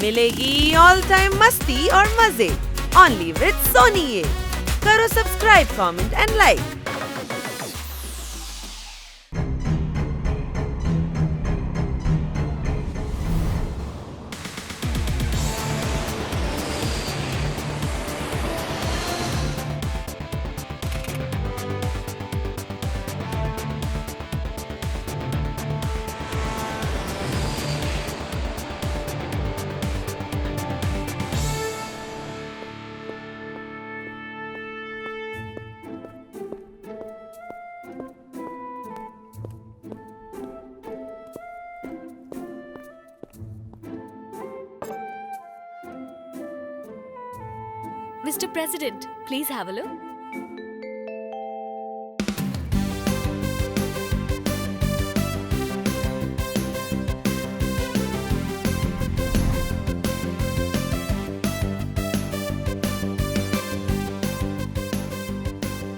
मिलेगी all time मस्ती और मजे ओनली विद सोनी। ये करो subscribe, comment and like. Mr. President, please have a look.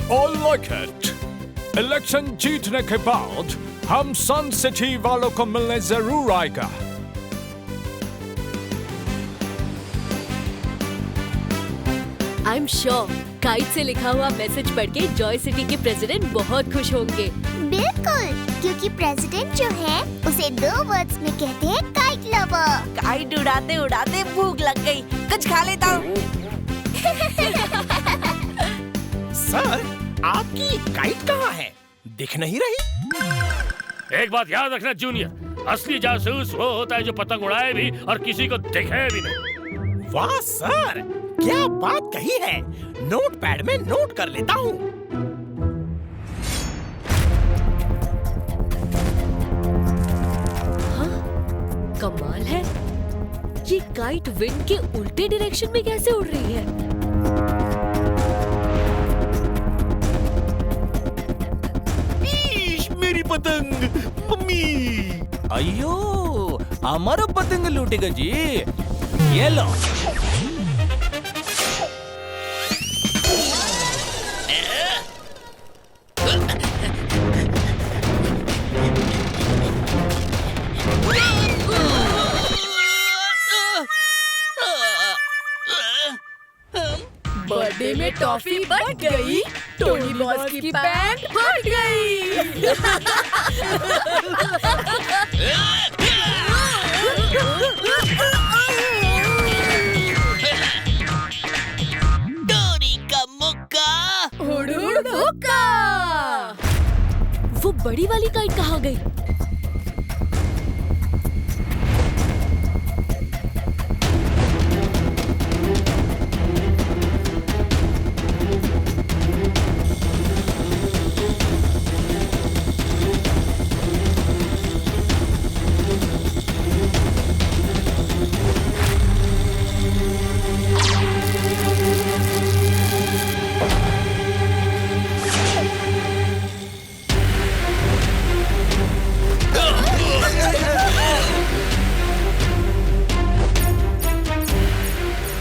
I like it. Election जीतने के बाद हम सन सिटी वालों को मिलने जरूर आएगा। I'm sure काइट से लिखा हुआ मैसेज पढ़ के जॉय सिटी के प्रेसिडेंट बहुत खुश होंगे। बिल्कुल, क्योंकि प्रेसिडेंट जो है उसे 2 वर्ड्स में कहते हैं काइट लवर। काइट उड़ाते उड़ाते भूख लग गई, कुछ खा लेता हूँ। सर, आपकी काइट कहाँ है? दिख नहीं रही। एक बात याद रखना जूनियर, असली जासूस वो होता है जो पतंग उड़ाए भी और किसी को दिखे भी नहीं। वाह सर, क्या बात कही है। नोटपैड में नोट कर लेता हूँ। हाँ, कमाल है। ये काइट विंड के उल्टे डायरेक्शन में कैसे उड़ रही है? मेरी पतंग, मम्मी। अयो, हमारा पतंग लूटेगा जी। ये लो। बर्थडे में टॉफी बट गई, टोनी बॉस की पैंट फट गई। टोनी का मुक्का, उड़ उड़ मुक्का। वो बड़ी वाली काइट कहाँ गई?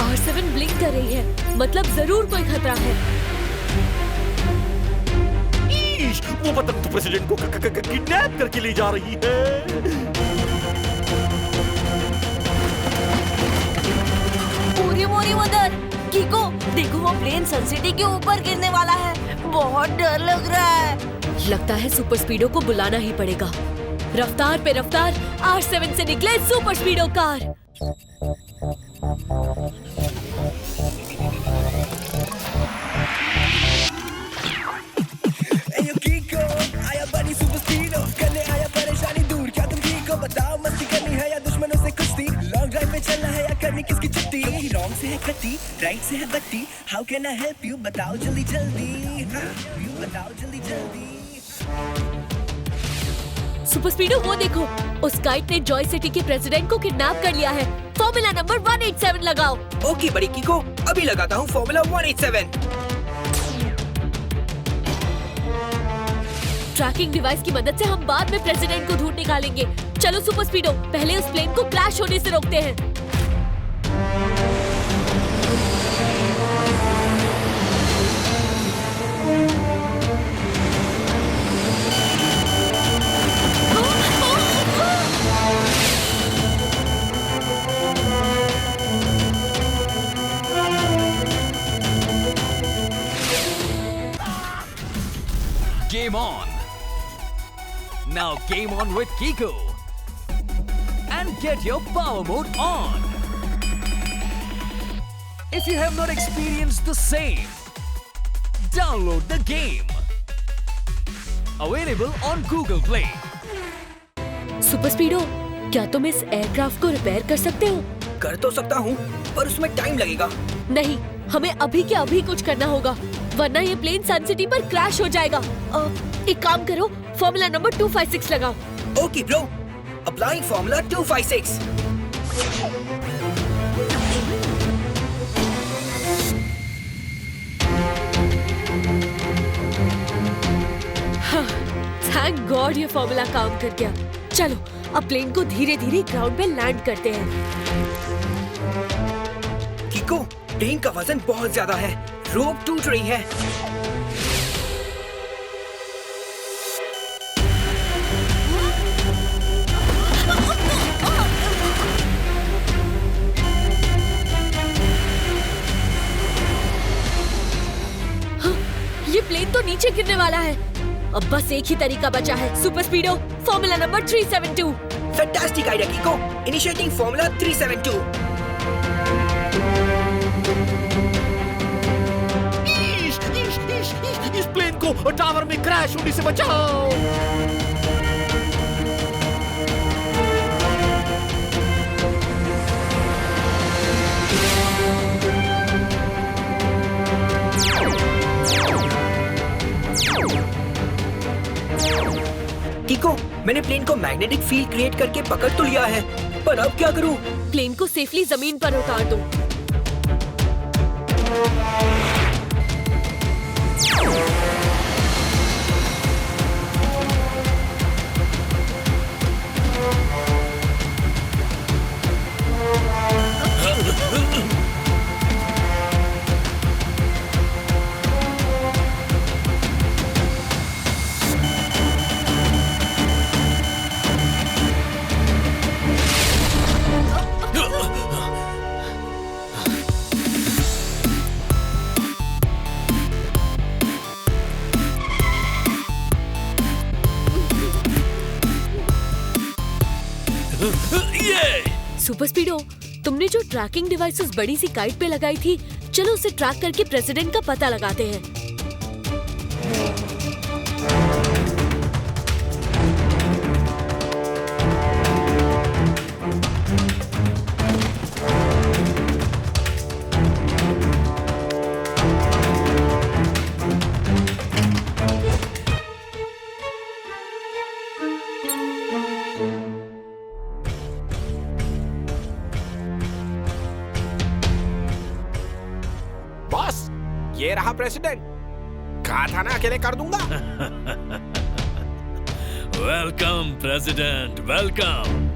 R7 ब्लिंक कर रही है, मतलब जरूर कोई खतरा है। वो पतंग तो प्रेसिडेंट को किडनैप करके ले जा रही है। पूरी मोरी मदर, कीको देखो वो प्लेन सन सिटी के ऊपर गिरने वाला है। बहुत डर लग रहा है। लगता है सुपर स्पीडो को बुलाना ही पड़ेगा। रफ्तार पे रफ्तार R7 से निकले सुपर स्पीडो कार। आया बड़ी सुपर स्पीडो, करने आया परेशानी दूर। क्या तुम ठीक हो? बताओ, मस्ती करनी है या दुश्मनों से कुश्ती? लॉन्ग ड्राइव पे चलना है या करनी किसकी छुट्टी? रॉन्ग से है कट्टी, राइट से है बट्टी। How can I help you? बताओ जल्दी जल्दी, बताओ जल्दी जल्दी। सुपर स्पीडो वो देखो, उस काइट ने जॉय सिटी के प्रेसिडेंट को किडनैप कर लिया है। फॉर्मूला नंबर 187 लगाओ। ओके बड़ी कीको, अभी लगाता हूँ फॉर्मूला 187। ट्रैकिंग डिवाइस की मदद से हम बाद में प्रेसिडेंट को ढूंढ निकालेंगे। चलो सुपर स्पीडो, पहले उस प्लेन को क्रैश होने से रोकते हैं। game on. Now game on with Kiko. And get your power mode on. If you have not experienced the same, download the game. Available on Google Play. Super Speedo, क्या तुम इस aircraft को repair कर सकते हो? कर तो सकता हूँ, पर उसमें टाइम लगेगा। नहीं, हमें अभी के अभी कुछ करना होगा, वरना ये प्लेन सन सिटी पर क्रैश हो जाएगा। एक काम करो, फॉर्मूला नंबर 256 लगाओ। Okay bro, applying formula 256। Thank God ये फॉर्मूला काम कर गया। चलो अब प्लेन को धीरे धीरे ग्राउंड पे लैंड करते हैं। किको, प्लेन का वजन बहुत ज्यादा है, रोप टूट रही है। ये प्लेन तो नीचे गिरने वाला है। अब बस एक ही तरीका बचा है, super स्पीडो, formula number 372। Fantastic idea किको, initiating formula 372। इस प्लेन को टावर में क्रैश होने से बचाओ। किको, मैंने प्लेन को मैग्नेटिक फील्ड क्रिएट करके पकड़ तो लिया है, पर अब क्या करूं? प्लेन को सेफली जमीन पर उतार दो। सुपर स्पीडो, तुमने जो ट्रैकिंग डिवाइसेस बड़ी सी काइट पे लगाई थी, चलो उसे ट्रैक करके प्रेसिडेंट का पता लगाते हैं। ये रहा प्रेसिडेंट, कहा था ना अकेले कर दूंगा। Welcome president, welcome.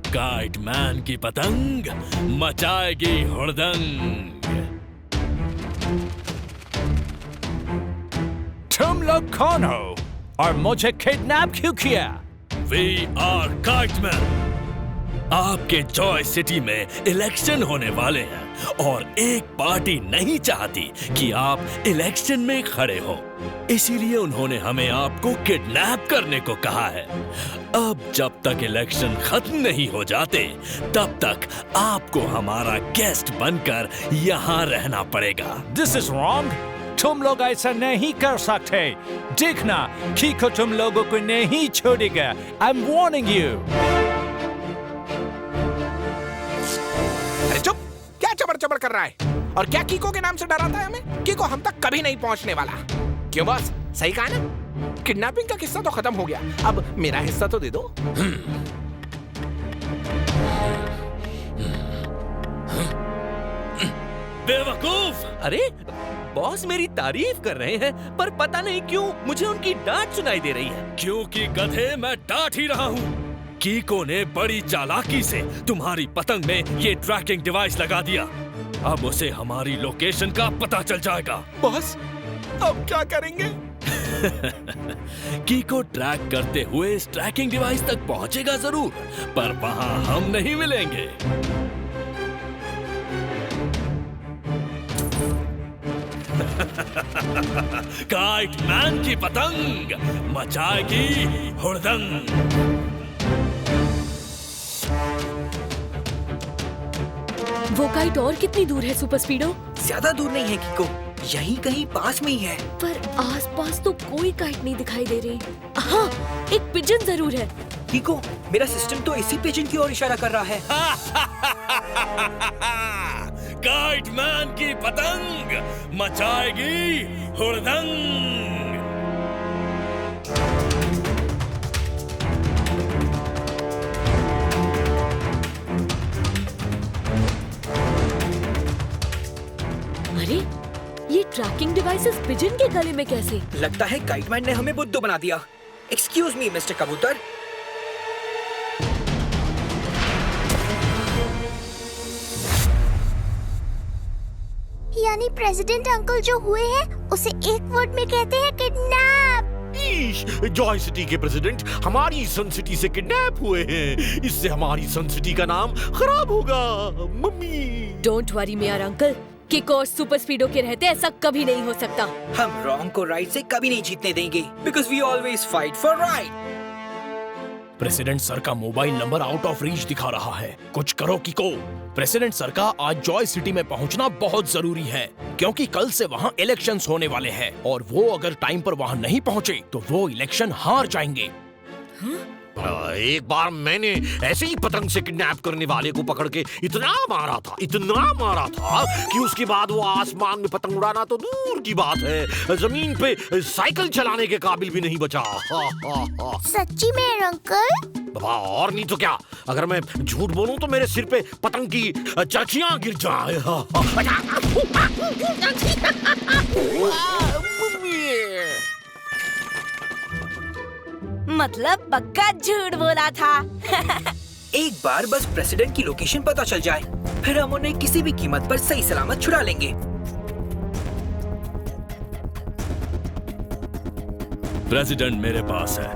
Kite man की पतंग मचाएगी हुड़दंग। तुम लोग कौन हो और मुझे किडनैप क्यों किया? We are kite man. आपके जॉय सिटी में इलेक्शन होने वाले हैं और एक पार्टी नहीं चाहती कि आप इलेक्शन में खड़े हो, इसीलिए उन्होंने हमें आपको किडनैप करने को कहा है। अब जब तक इलेक्शन खत्म नहीं हो जाते तब तक आपको हमारा गेस्ट बनकर यहाँ रहना पड़ेगा। This is wrong. तुम लोग ऐसा नहीं कर सकते। देखना, कीको तुम लोगों को नहीं छोड़ेगा। I am warning you. चुप, क्या चबर चबर कर रहा है? और क्या कीको के नाम से डराता है हमें? कीको हम तक कभी नहीं पहुंचने वाला। क्यों बॉस, सही कहा ना? किडनैपिंग का किस्सा तो खत्म हो गया, अब मेरा हिस्सा तो दे दो। बेवकूफ! अरे बॉस मेरी तारीफ कर रहे हैं, पर पता नहीं क्यों मुझे उनकी डांट सुनाई दे रही है। क्योंकि गधे मैं डांट ही रहा हूँ। कीको ने बड़ी चालाकी से तुम्हारी पतंग में ये ट्रैकिंग डिवाइस लगा दिया। अब उसे हमारी लोकेशन का पता चल जाएगा। बॉस, अब क्या करेंगे? कीको ट्रैक करते हुए इस ट्रैकिंग डिवाइस तक पहुंचेगा जरूर, पर वहां हम नहीं मिलेंगे। काइट मैन की पतंग मचाएगी हुड़दंग। वो काइट और कितनी दूर है सुपर स्पीडो? ज्यादा दूर नहीं है कीको, यहीं कहीं पास में ही है। पर आसपास तो कोई काइट नहीं दिखाई दे रही। हाँ, एक पिजन जरूर है। कीको, मेरा सिस्टम तो इसी पिजन की ओर इशारा कर रहा है। काइट मैन की पतंग मचाएगी हुड़दंग। अरे, ये ट्रैकिंग डिवाइसेस पिजन के गले में कैसे? लगता है काइटमैन ने हमें बुद्धू बना दिया। एक्सक्यूज मी मिस्टर कबूतर। यानी प्रेसिडेंट अंकल जो हुए हैं उसे एक वर्ड में कहते हैं किडनैप। जॉय सिटी के प्रेसिडेंट हमारी सन सिटी से किडनैप हुए हैं। इससे हमारी सन सिटी का नाम खराब होगा मम्मी। Don't worry mayor uncle, Kiko और सुपर स्पीडो के रहते ऐसा कभी नहीं हो सकता। हम रॉन्ग को राइट से कभी नहीं जीतने देंगे, because we always fight for right. President sir का mobile number out of reach दिखा रहा है। कुछ करो किको। प्रेसिडेंट सर का आज जॉय सिटी में पहुंचना बहुत जरूरी है, क्योंकि कल से वहां इलेक्शंस होने वाले हैं और वो अगर टाइम पर वहां नहीं पहुंचे तो वो इलेक्शन हार जाएंगे। एक बार मैंने ऐसे ही पतंग से किडनैप करने वाले को पकड़ के इतना मारा था कि उसके बाद वो आसमान में पतंग उड़ाना तो दूर की बात है, जमीन पे साइकिल चलाने के काबिल भी नहीं बचा। सच्ची में अंकल? बाबा और नहीं तो क्या, अगर मैं झूठ बोलूं तो मेरे सिर पे पतंग की चर्चियां गिर जाए। मतलब पक्का झूठ बोला था। एक बार बस प्रेसिडेंट की लोकेशन पता चल जाए, फिर हम उन्हें किसी भी कीमत पर सही सलामत छुड़ा लेंगे। प्रेसिडेंट मेरे पास है,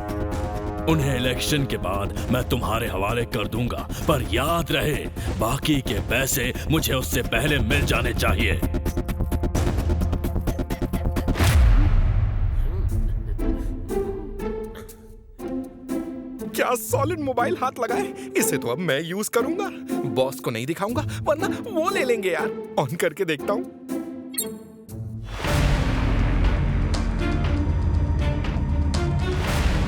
उन्हें इलेक्शन के बाद मैं तुम्हारे हवाले कर दूंगा, पर याद रहे बाकी के पैसे मुझे उससे पहले मिल जाने चाहिए। क्या सॉलिड मोबाइल हाथ लगाए, इसे तो अब मैं यूज करूंगा। बॉस को नहीं दिखाऊंगा वरना वो ले लेंगे यार। ऑन करके देखता हूँ।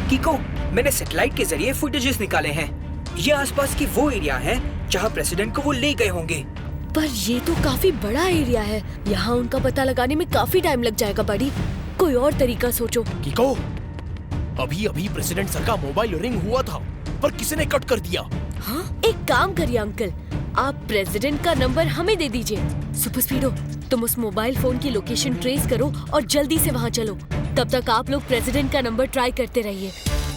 कीको, मैंने सैटेलाइट के जरिए फुटेजेस निकाले हैं। ये आसपास की वो एरिया है जहाँ प्रेसिडेंट को वो ले गए होंगे। पर ये तो काफी बड़ा एरिया है, यहाँ उनका पता लगाने में काफी टाइम लग जाएगा बड़ी। कोई और तरीका सोचो। किको, अभी अभी प्रेसिडेंट सर का मोबाइल रिंग हुआ था, पर किसी ने कट कर दिया। हाँ, एक काम करिए अंकल, आप प्रेसिडेंट का नंबर हमें दे दीजिए। सुपर स्पीडो, तुम उस मोबाइल फोन की लोकेशन ट्रेस करो और जल्दी से वहाँ चलो। तब तक आप लोग प्रेसिडेंट का नंबर ट्राई करते रहिए,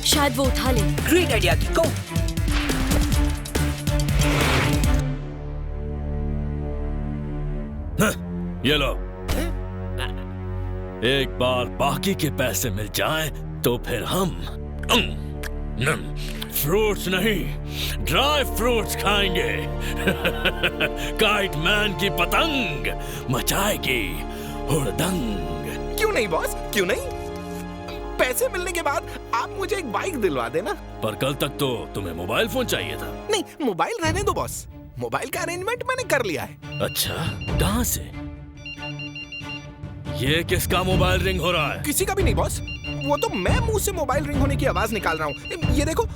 शायद वो उठा ले। Great idea कीको। ये लो, एक बार बाकी के पैसे मिल जाएं तो फिर हम फ्रूट्स नहीं ड्राई फ्रूट्स खाएंगे। काइट मैन की पतंग मचाएगी हुड़दंग। क्यों नहीं बॉस, क्यों नहीं? पैसे मिलने के बाद आप मुझे एक बाइक दिलवा देना। पर कल तक तो तुम्हें मोबाइल फोन चाहिए था। नहीं, मोबाइल रहने दो बॉस, मोबाइल का अरेंजमेंट मैंने कर लिया है। अच्छा, कहाँ से? ये किसका मोबाइल रिंग हो रहा है? किसी का भी नहीं बॉस, वो तो मैं मुंह से मोबाइल रिंग होने की आवाज निकाल रहा हूँ। ये देखो।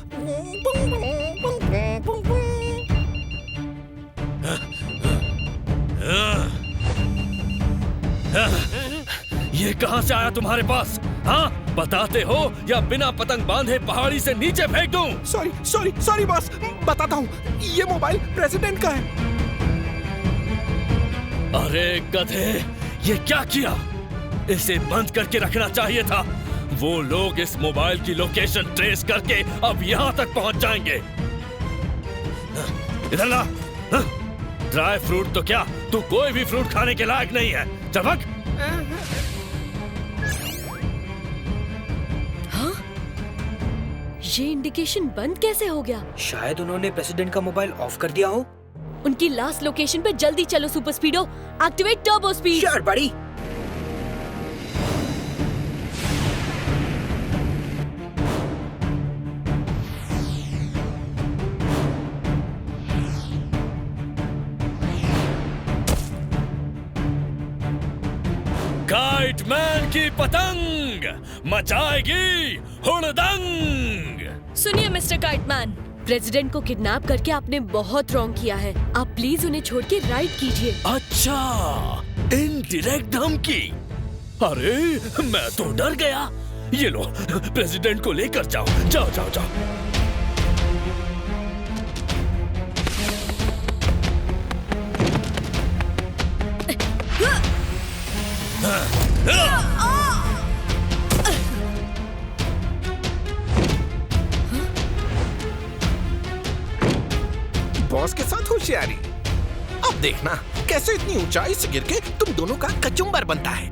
ये कहाँ से आया तुम्हारे पास? हाँ, बताते हो या बिना पतंग बांधे पहाड़ी से नीचे फेंक दूं? सॉरी बॉस, बताता हूँ। ये मोबाइल प्रेसिडेंट का है। अरे गधे, ये क्या किया? इसे बंद करके रखना चाहिए था। वो लोग इस मोबाइल की लोकेशन ट्रेस करके अब यहाँ तक पहुँच जाएंगे। इधर ला। ड्राई फ्रूट तो क्या, तू कोई भी फ्रूट खाने के लायक नहीं है। चल भाग। हाँ? ये इंडिकेशन बंद कैसे हो गया? शायद उन्होंने प्रेसिडेंट का मोबाइल ऑफ कर दिया हो। उनकी लास्ट लोकेशन पे जल्दी चलो Super Speedo. Activate turbo speed. Sure बड़ी। काइट मैन की पतंग मचाएगी हुड़दंग। सुनिए मिस्टर काइटमैन, प्रेसिडेंट को किडनैप करके आपने बहुत रॉन्ग किया है। आप प्लीज उन्हें छोड़ के राइड कीजिए। अच्छा, इनडायरेक्ट धमकी। अरे मैं तो डर गया। ये लो, प्रेसिडेंट को लेकर जाओ। जाओ जाओ जाओ। बॉस के साथ होशियारी। अब देखना कैसे इतनी ऊंचाई से गिर के तुम दोनों का कचुम्बर बनता है।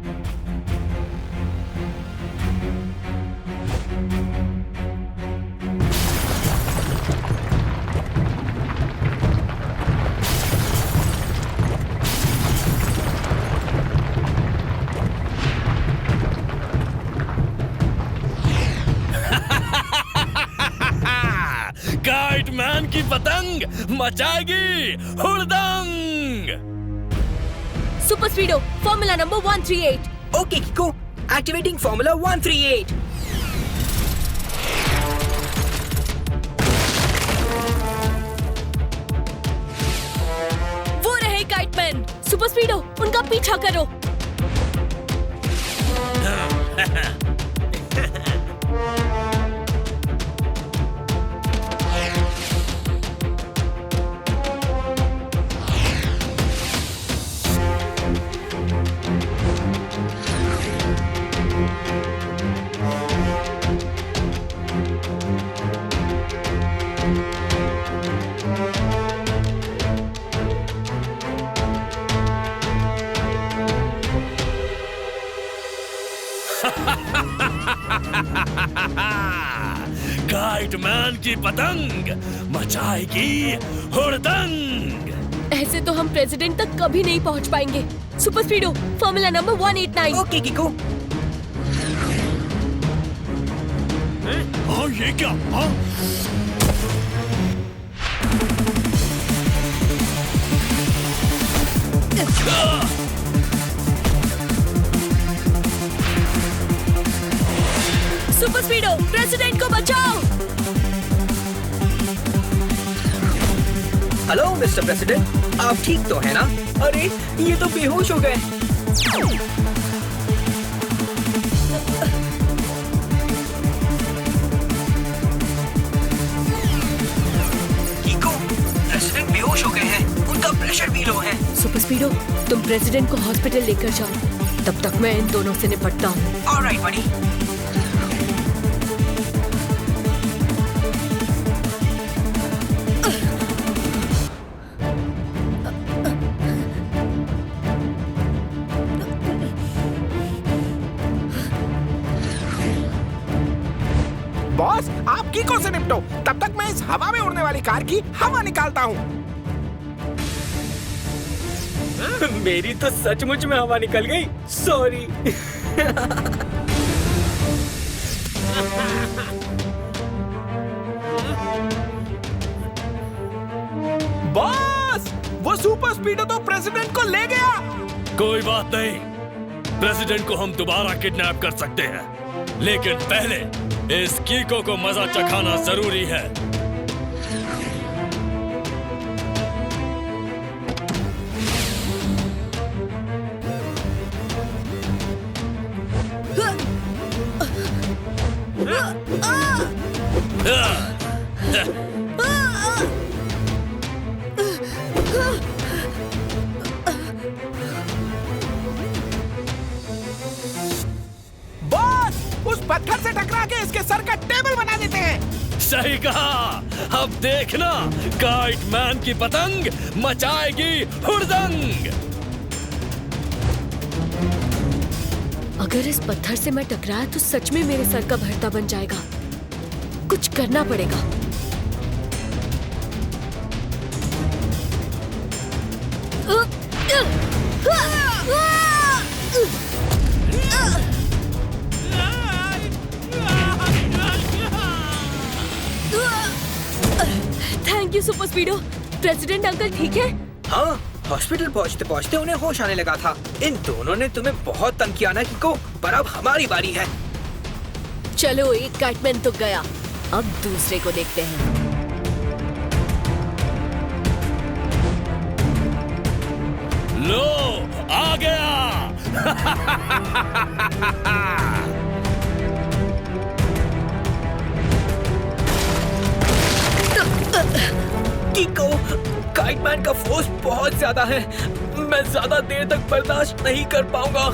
काइट मैन की पतंग मचाएगी हुड़दंग। Super स्पीडो formula number 138। Okay किको, activating formula 138। वो रहे काइटमैन। सुपर स्पीडो उनका पीछा करो। काइट मैन की पतंग मचाएगी हुड़दंग। ऐसे तो हम प्रेसिडेंट तक कभी नहीं पहुंच पाएंगे। Super स्पीडो formula number 189। ओके किको। हाँ, ये क्या? हाँ? सुपर स्पीडो प्रेसिडेंट को बचाओ। हेलो मिस्टर प्रेसिडेंट, आप ठीक तो है ना? अरे ये तो बेहोश हो गए। किको, प्रेसिडेंट बेहोश हो गए हैं। उनका प्रेशर भी लो है। सुपर स्पीडो तुम प्रेसिडेंट को हॉस्पिटल लेकर जाओ, तब तक मैं इन दोनों से निपटता हूँ। ऑलराइट बडी। बॉस, आप कीको से निपटो, तब तक मैं इस हवा में उड़ने वाली कार की हवा निकालता हूँ। मेरी तो सचमुच में हवा निकल गई। सॉरी। बॉस, वो सुपर स्पीडो तो प्रेसिडेंट को ले गया। कोई बात नहीं, प्रेसिडेंट को हम दोबारा किडनैप कर सकते हैं, लेकिन पहले इस कीको को मजा चखाना जरूरी है। बॉस, उस पत्थर से टकरा के इसके सर का टेबल बना देते हैं। सही कहा। अब देखना, काइट मैन की पतंग मचाएगी हुड़दंग। अगर इस पत्थर से मैं टकराया तो सच में मेरे सर का भरता बन जाएगा। कुछ करना पड़ेगा। Thank you super speedo. President uncle ठीक है? हाँ, हॉस्पिटल पहुंचते पहुंचते उन्हें होश आने लगा था। इन दोनों ने तुम्हें बहुत तंग किया ना किको, पर अब हमारी बारी है। चलो, एक काइटमैन तो गया, अब दूसरे को देखते हैं। लो, आ गया। किको, काइटमैन का फोर्स बहुत ज्यादा है, मैं ज्यादा देर तक बर्दाश्त नहीं कर पाऊंगा।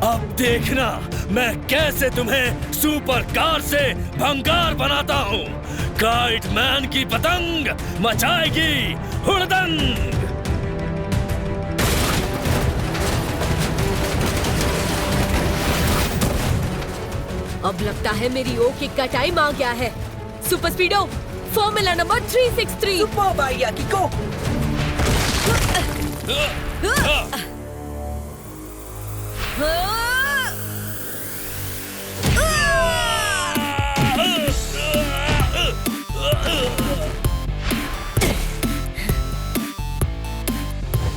अब देखना मैं कैसे तुम्हें सुपर कार से भंगार बनाता हूँ। काइटमैन की पतंग मचाएगी हुड़दंग। अब लगता है मेरी ओ किक का टाइम आ गया है। Super स्पीडो, formula number 363। Super idea किको।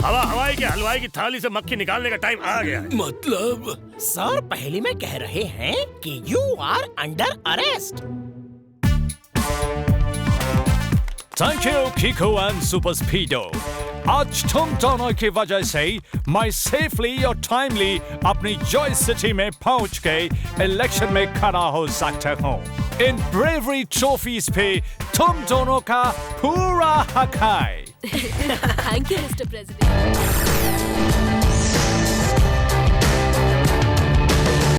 हवाई के हलवाई की थाली से मक्खी निकालने का टाइम आ गया है। मतलब सर पहले में कह रहे हैं कि you are under arrest. Thank you, Kiko and Super Speedo. आज तुम दोनों की वजह से मैं सेफली और टाइमली अपनी जॉय सिटी में पहुंच के इलेक्शन में खड़ा हो सकता हूँ। इन ब्रेवरी ट्रॉफीज पे तुम दोनों का पूरा हक है। Thank you mister president.